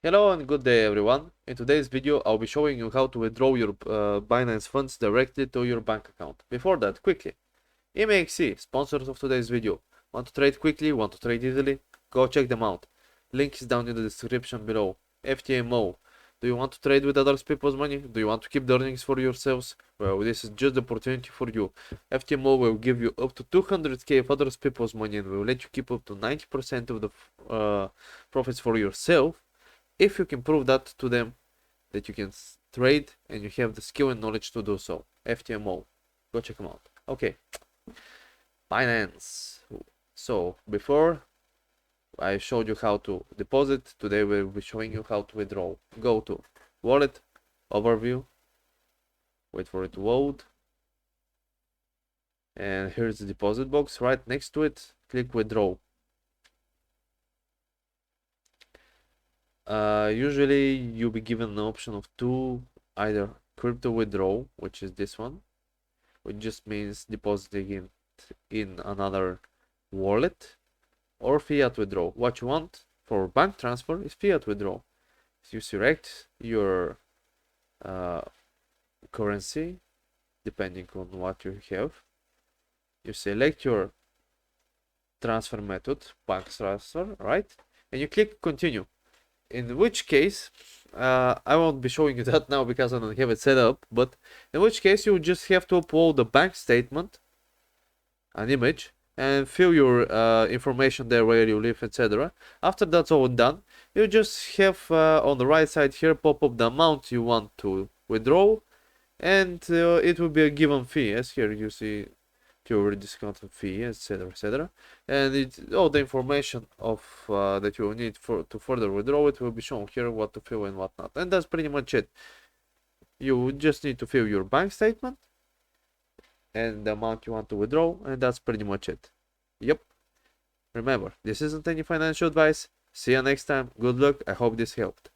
Hello and good day everyone. In today's video I'll be showing you how to withdraw your Binance funds directly to your bank account. Before that, quickly, ANY, sponsors of today's video. Want to trade quickly, want to trade easily? Go check them out. Link is down in the description below. FTMO. Do you want to trade with other people's money? Do you want to keep the earnings for yourselves? Well, this is just the opportunity for you. FTMO will give you up to 200k of other people's money and will let you keep up to 90% of the profits for yourself, if you can prove that to them, that you can trade and you have the skill and knowledge to do so. FTMO, go check them out. Okay, Binance. So before I showed you how to deposit, today we'll be showing you how to withdraw. Go to wallet, overview, wait for it to load, and here's the deposit box. Right next to it, click withdraw. Usually you'll be given an option of two, either crypto withdrawal, which is this one, which just means depositing it in another wallet, or fiat withdrawal. What you want for bank transfer is fiat withdrawal. So you select your currency depending on what you have. You select your transfer method, bank transfer, right? And you click continue. In which case, I won't be showing you that now because I don't have it set up, but in which case you just have to upload the bank statement, an image, and fill your information there, where you live, etc. After that's all done, you just have on the right side here pop up the amount you want to withdraw, and it will be a given fee, as here you see your discounted fee, etc. And all the information of that you will need to further withdraw it will be shown here, what to fill and what not. And that's pretty much it. You just need to fill your bank statement and the amount you want to withdraw, and that's pretty much it. Yep. Remember, this isn't any financial advice. See you next time. Good luck. I hope this helped.